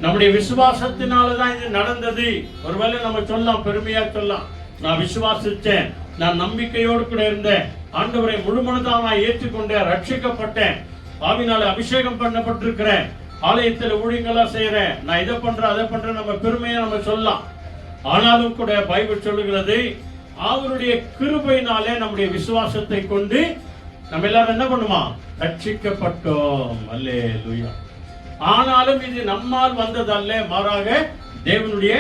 நம்முடைய விசுவாசத்தினாலதான் இது நடந்தது. ஒருவேளை நம்ம சொல்லலாம், பெருமையா சொல்லலாம், நான் விசுவாசிச்சேன், நான் நம்பிக்கையோடு கூட இருந்தேன், ஆண்டவரை முழுமனதாக நான் ஏற்றுக்கொண்டேன், ரட்சிக்கப்பட்டேன், ஆவினால அபிஷேகம் பண்ணப்பட்டிருக்கிறேன், ஆலயத்தில் ஊழியங்களா செய்யறேன், நான் இதை பண்றேன் அதை பண்றேன், நம்ம பெருமையா நம்ம சொல்லலாம். ஆனாலும் கூட பைபிள் சொல்லுகிறது, அவருடைய கிருபையினாலே நம்முடைய விசுவாசத்தை கொண்டு நம்ம எல்லாரும் என்ன பண்ணுமா, ரட்சிக்கப்பட்டோம். அல்லேலூயா. ஆனாலும் இது நம்மால் வந்ததல்ல, மாறாக தேவனுடைய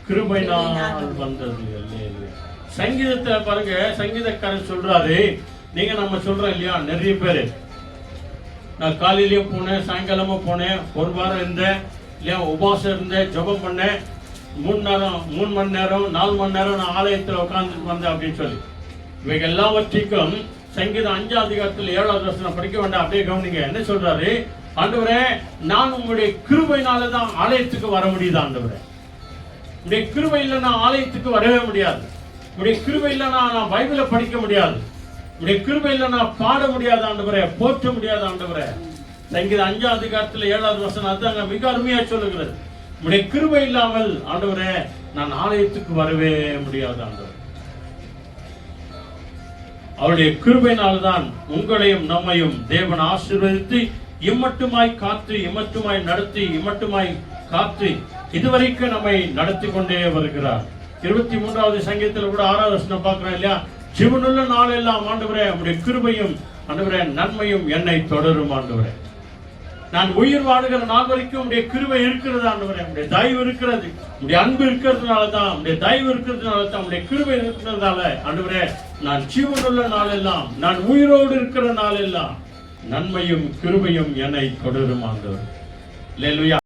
கிருபையினால் வந்தது. அல்லேலூயா. சங்கீதத்துல பாருங்க, சங்கீதக்காரர் சொல்றாரு, நீங்க நம்ம சொல்றோம் இல்லையா, நிறைய பேரு நான் காலையிலயும் போனேன், சாயங்காலமும் போனேன், ஒரு வாரம் இருந்தேன் இல்லையா, உபவாசம் இருந்தேன், ஜெபம் பண்ணேன், 3 மணி நேரம் 4 மணி நேரம் நான் ஆலயத்தில் உட்கார்ந்து வந்தேன் அப்படின்னு சொல்லி, இவைகள் எல்லாவற்றிற்கும் சங்கீதம் 5ஆம் அதிகாரத்தில் 7வது வசனம் படிக்க வேண்டாம், அப்படியே கவனிங்க. என்ன சொல்றாரு, ஆண்டவரே நான் உங்களுடைய கிருபையினாலதான் ஆலயத்துக்கு வர முடியுது. ஆண்டவரே உங்களுடைய கிருபை இல்லைன்னா ஆலயத்துக்கு வரவே முடியாது. உங்களுடைய கிருபை இல்லைன்னா நான் பைபிளை படிக்க முடியாது. உங்களுடைய கிருபை இல்லைன்னா பாட முடியாது ஆண்டவரே, போற்ற முடியாது ஆண்டவரே. சங்கீதம் 5ஆம் அதிகாரத்தில் 7வது வசனம் அதாங்க மிக அருமையா சொல்லுகிறது. உங்களுடைய கிருபை இல்லாமல் ஆண்டவரே நான் ஆலயத்துக்கு வரவே முடியாது ஆண்டவர். அவருடைய கிருபையினால்தான் உங்களையும் நம்மையும் தேவன் ஆசீர்வதித்து இம்மட்டுமாய் காத்து, இம்மட்டுமாய் நடத்தி, இம்மட்டுமாய் காத்து இதுவரைக்கும் நம்மை நடத்தி கொண்டே வருகிறார். 23வது சங்கீதத்தில் கூட 6வது வசனம் பார்க்கிறோம் இல்லையா, ஜீவனுள்ள நாள் எல்லாம் ஆண்டவரே உங்களுடைய கிருபையும் ஆண்டவரே நன்மையும் என்னை தொடரும் ஆண்டவரே. நான் உயிர் வாழுகிற நாள் வரைக்கும் உடைய கிருபை இருக்கிறது ஆண்டவரே, உடைய தயவு இருக்கிறது, உடைய அன்பு இருக்கிறதுனால தான், உடைய தயவு இருக்கிறதுனால தான், உடைய கிருபை இருக்கிறதுனால ஆண்டவரே நான் ஜீவனுள்ள நாள் எல்லாம், நான் உயிரோடு இருக்கிற நாள் எல்லாம் நன்மையும் கிருபையும் என்னை தொடரும் ஆண்டவர். அல்லேலூயா.